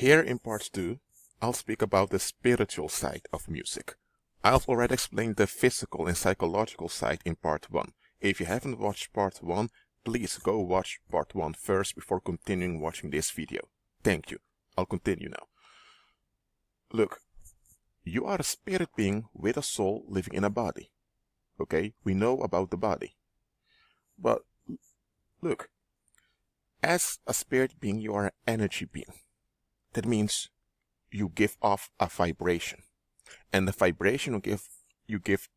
Here in part 2, I'll speak about the spiritual side of music. I've already explained the physical and psychological side in part 1. If you haven't watched part 1, please go watch part 1 first before continuing watching this video. Thank you. I'll continue now. Look, you are a spirit being with a soul living in a body. Okay, we know about the body. But look, as a spirit being, you are an energy being. That means you give off a vibration. And the vibration you give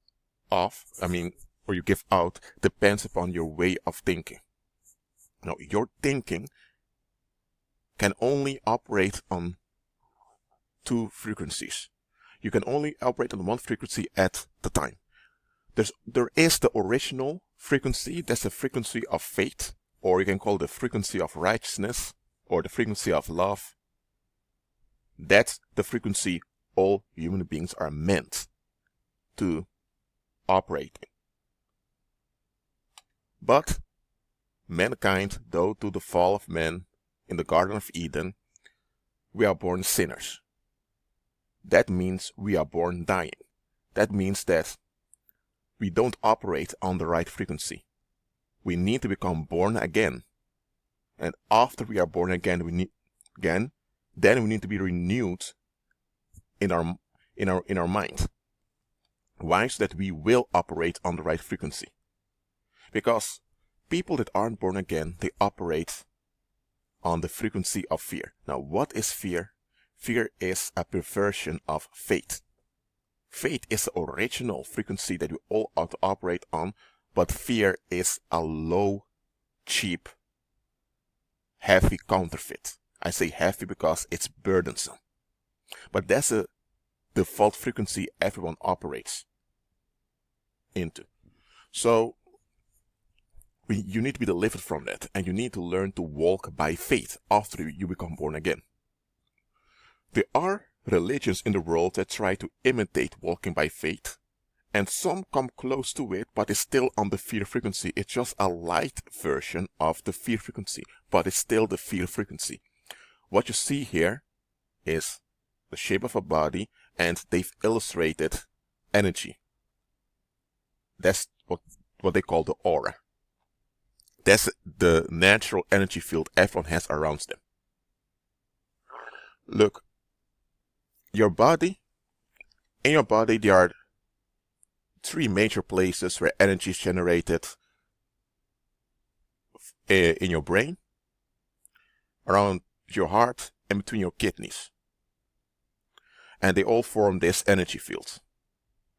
off, or you give out, depends upon your way of thinking. Now, your thinking can only operate on two frequencies. You can only operate on one frequency at the time. There is the original frequency, that's the frequency of faith, or you can call it the frequency of righteousness, or the frequency of love. That's the frequency all human beings are meant to operate in. But mankind, due to the fall of man in the Garden of Eden, we are born sinners. That means we are born dying. That means that we don't operate on the right frequency. We need to become born again. And after we are born again, then we need to be renewed in our mind. Why? So that we will operate on the right frequency. Because people that aren't born again, they operate on the frequency of fear. Now, what is fear? Fear is a perversion of faith. Faith is the original frequency that we all ought to operate on, but fear is a low, cheap, heavy counterfeit. I say heavy because it's burdensome. But that's a default frequency everyone operates into. So, you need to be delivered from that, and you need to learn to walk by faith after you become born again. There are religions in the world that try to imitate walking by faith, and some come close to it, but it's still on the fear frequency. It's just a light version of the fear frequency, but it's still the fear frequency. What you see here is the shape of a body, and they've illustrated energy. That's what they call the aura. That's the natural energy field everyone has around them. Look, in your body, there are three major places where energy is generated in your brain, around your heart, and between your kidneys. And they all form this energy field.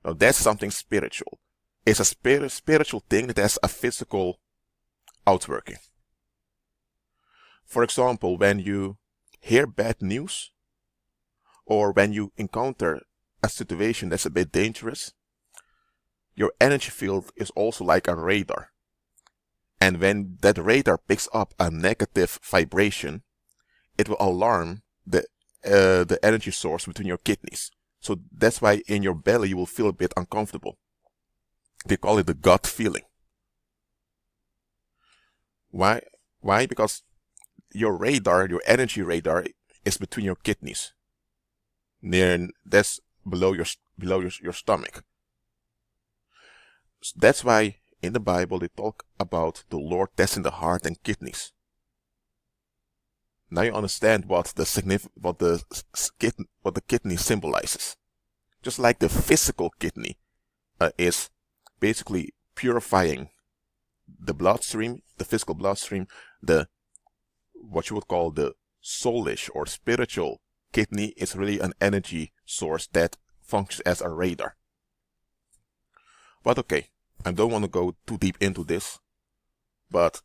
Now that's something spiritual. It's a spiritual thing that has a physical outworking. For example, when you hear bad news, or when you encounter a situation that's a bit dangerous, your energy field is also like a radar. And when that radar picks up a negative vibration, it will alarm the energy source between your kidneys. So that's why in your belly you will feel a bit uncomfortable. They call it the gut feeling. Why? Because your energy radar is between your kidneys. That's below your stomach. That's why in the Bible they talk about the Lord testing the heart and kidneys. Now you understand what the kidney symbolizes. Just like the physical kidney is basically purifying the bloodstream, the physical bloodstream, what you would call the soulish or spiritual kidney is really an energy source that functions as a radar. But okay, I don't want to go too deep into this, but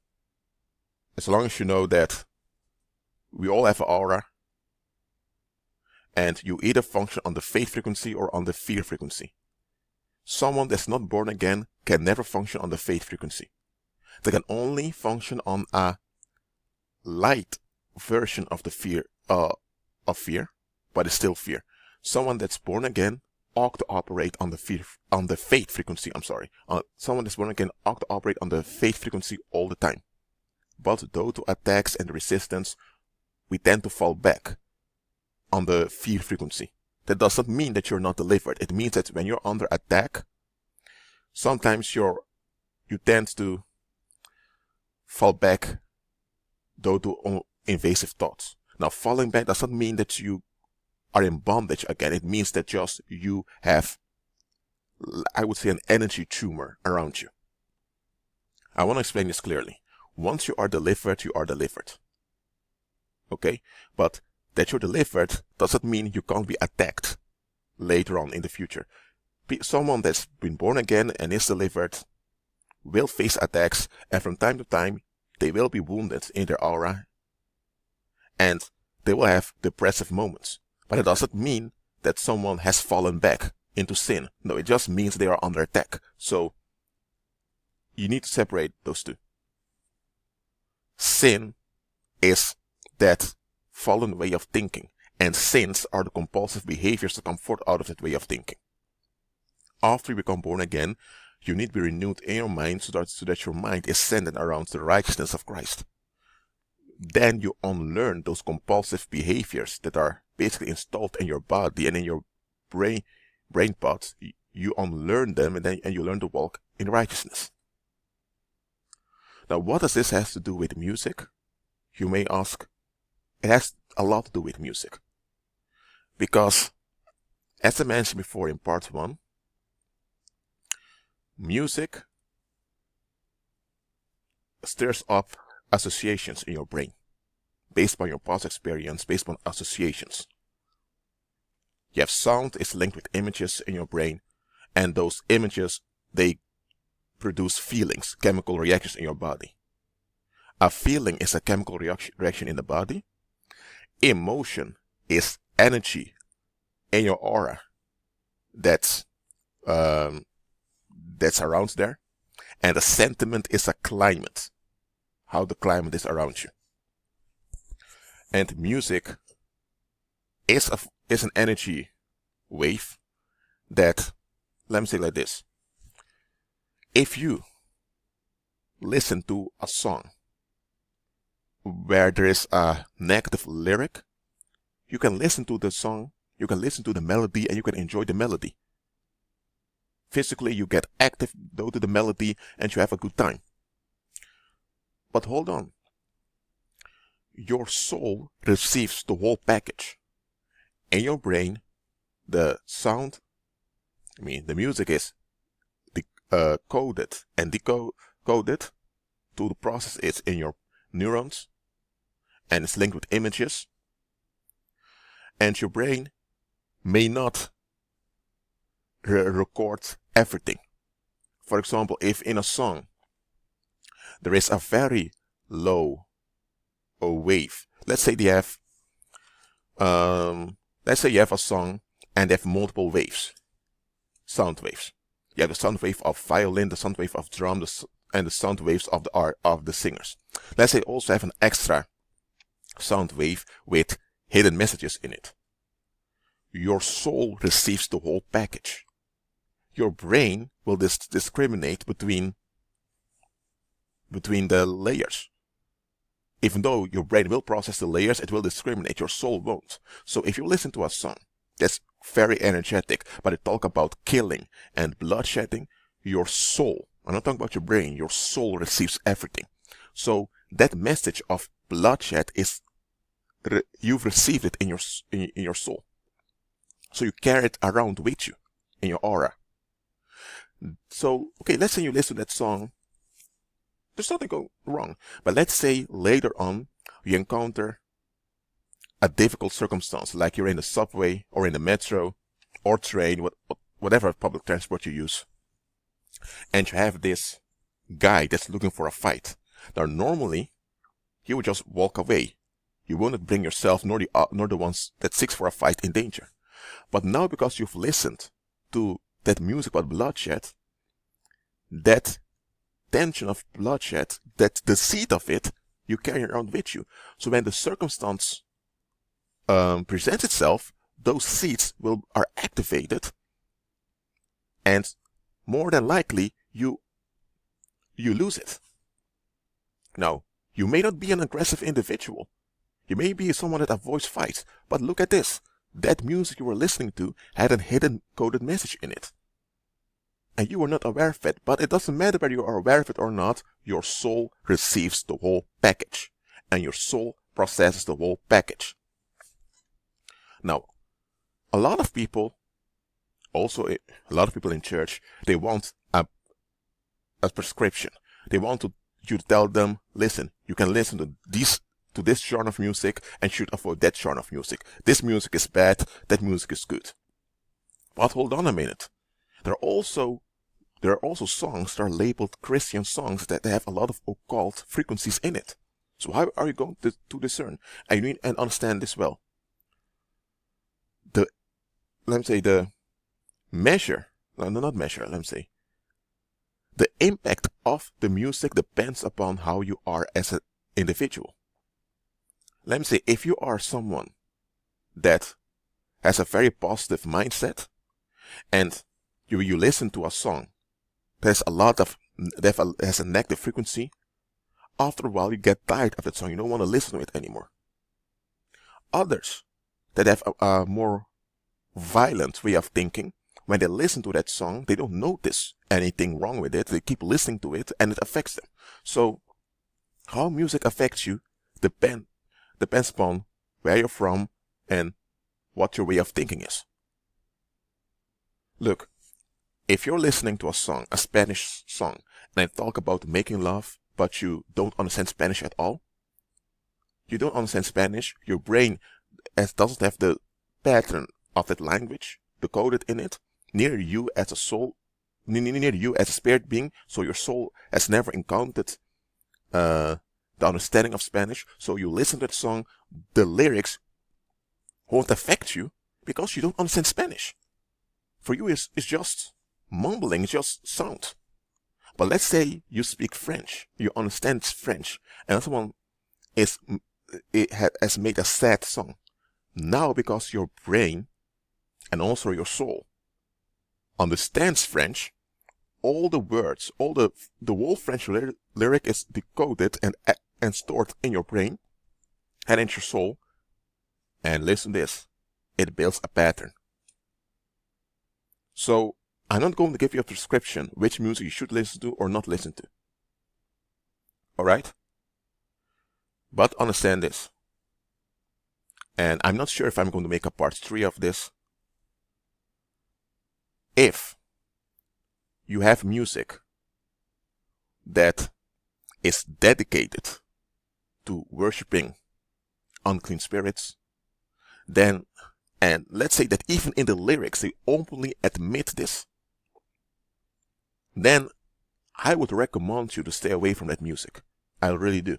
as long as you know that we all have an aura, and you either function on the faith frequency or on the fear frequency. Someone that's not born again can never function on the faith frequency. They can only function on a light version of the fear, but it's still fear. Someone that's born again ought to operate on the faith frequency. Someone that's born again ought to operate on the faith frequency all the time. But due to attacks and resistance, we tend to fall back on the fear frequency. That doesn't mean that you're not delivered. It means that when you're under attack, sometimes you tend to fall back due to invasive thoughts. Now, falling back doesn't mean that you are in bondage again. It means that just you have, I would say, an energy tumor around you. I want to explain this clearly. Once you are delivered, you are delivered. Okay? But that you're delivered doesn't mean you can't be attacked later on in the future. Someone that's been born again and is delivered will face attacks, and from time to time they will be wounded in their aura and they will have depressive moments. But it doesn't mean that someone has fallen back into sin. No, it just means they are under attack. So you need to separate those two. Sin is that fallen way of thinking, and sins are the compulsive behaviors that come forth out of that way of thinking. After you become born again, you need to be renewed in your mind so that your mind is centered around the righteousness of Christ. Then you unlearn those compulsive behaviors that are basically installed in your body and in your brain pods. You unlearn them, and you learn to walk in righteousness. Now, what does this have to do with music? You may ask. It has a lot to do with music. Because, as I mentioned before in part 1, music stirs up associations in your brain based on your past experience, based on associations. You have sound is linked with images in your brain, and those images, they produce feelings, chemical reactions in your body. A feeling is a chemical reaction in the body. Emotion is energy in your aura that's around there, and a sentiment is a climate, how the climate is around you. And music is an energy wave that, let me say it like this. If you listen to a song where there is a negative lyric, you can listen to the song, you can listen to the melody, and you can enjoy the melody. Physically, you get active due to the melody and you have a good time. But hold on. Your soul receives the whole package. In your brain, the music is coded and decoded to the process is in your neurons, and it's linked with images. And your brain may not record everything. For example, if in a song there is a very low wave, let's say you have a song and they have multiple waves, sound waves. You have the sound wave of violin, the sound wave of drum, and the sound waves of the singers. Let's say you also have an extra sound wave with hidden messages in it. Your soul receives the whole package. Your brain will discriminate between the layers. Even though your brain will process the layers, it will discriminate. Your soul won't. So if you listen to a song that's very energetic, but it talk about killing and bloodshedding, your soul, I'm not talking about your brain, your soul receives everything. So that message of bloodshed you've received it in your soul. So you carry it around with you in your aura. So, okay, let's say you listen to that song. There's nothing going wrong. But let's say later on you encounter a difficult circumstance, like you're in the subway or in the metro or train, whatever public transport you use, and you have this guy that's looking for a fight. Now, normally, you would just walk away. You wouldn't bring yourself nor the ones that seeks for a fight in danger. But now, because you've listened to that music about bloodshed, that tension of bloodshed, that the seed of it, you carry around with you. So when the circumstance presents itself, those seeds are activated, and more than likely you lose it. Now, you may not be an aggressive individual. You may be someone that avoids fights, but look at this. That music you were listening to had a hidden coded message in it. And you were not aware of it, but it doesn't matter whether you are aware of it or not, your soul receives the whole package. And your soul processes the whole package. Now, a lot of people in church, they want a prescription. They want you to tell them, listen, you can listen to this genre of music and should avoid that genre of music. This music is bad, that music is good. But hold on a minute. There are also songs that are labeled Christian songs that have a lot of occult frequencies in it. So how are you going to discern? And you need to understand this well. The impact of the music depends upon how you are as an individual. Let me say, if you are someone that has a very positive mindset and you listen to a song that has a negative frequency, after a while you get tired of that song. You don't want to listen to it anymore. Others that have a more violent way of thinking, when they listen to that song, they don't notice anything wrong with it. They keep listening to it and it affects them. So how music affects you depends upon where you're from and what your way of thinking is. Look, if you're listening to a Spanish song, and I talk about making love, but you don't understand Spanish at all, you don't understand Spanish, your brain doesn't have the pattern of that language decoded in it, near you as a soul, near you as a spirit being, so your soul has never encountered the understanding of Spanish, so you listen to that song, the lyrics won't affect you because you don't understand Spanish. For you, it's just mumbling, it's just sound. But let's say you speak French, you understand French, and someone has made a sad song. Now, because your brain and also your soul understands French, all the words, the whole French lyric is decoded and stored in your brain and in your soul. And listen to this, it builds a pattern. So I'm not going to give you a prescription which music you should listen to or not listen to. Alright? But understand this. And I'm not sure if I'm going to make a part 3 of this. If you have music that is dedicated to worshipping unclean spirits, then, and let's say that even in the lyrics they openly admit this, then I would recommend you to stay away from that music. I really do.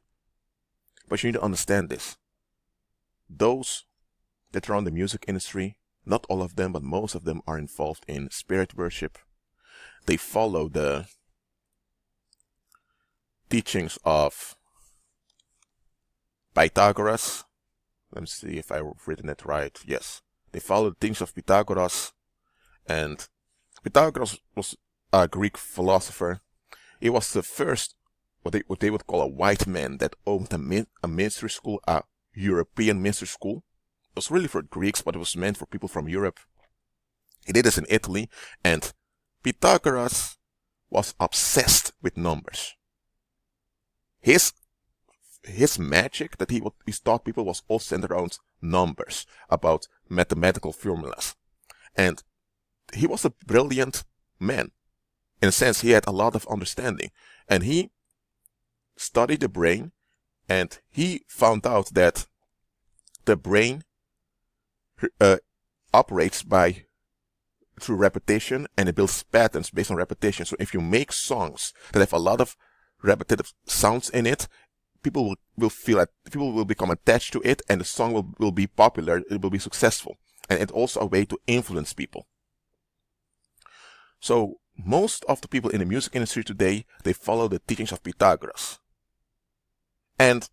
But you need to understand this. Those that are in the music industry, not all of them, but most of them are involved in spirit worship. They follow the teachings of Pythagoras. Let me see if I've written it right. Yes. They follow the teachings of Pythagoras. And Pythagoras was a Greek philosopher. He was the first, what they would call a white man that owned a mystery school, a European mystery school. It was really for Greeks, but it was meant for people from Europe. He did this in Italy, and Pythagoras was obsessed with numbers. His magic that he taught people was all centered around numbers, about mathematical formulas. And he was a brilliant man. In a sense, he had a lot of understanding. And he studied the brain, and he found out that the brain operates through repetition, and it builds patterns based on repetition. So if you make songs that have a lot of repetitive sounds in it, people will become attached to it, and the song will be popular, it will be successful. And it's also a way to influence people. So most of the people in the music industry today, they follow the teachings of Pythagoras. And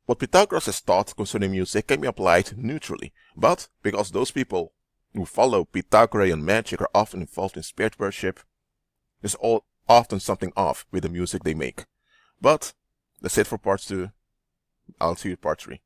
what Pythagoras has taught concerning music can be applied neutrally. But because those people who follow Pythagorean magic are often involved in spirit worship, there's often something off with the music they make. But that's it for part 2. I'll see you in part 3.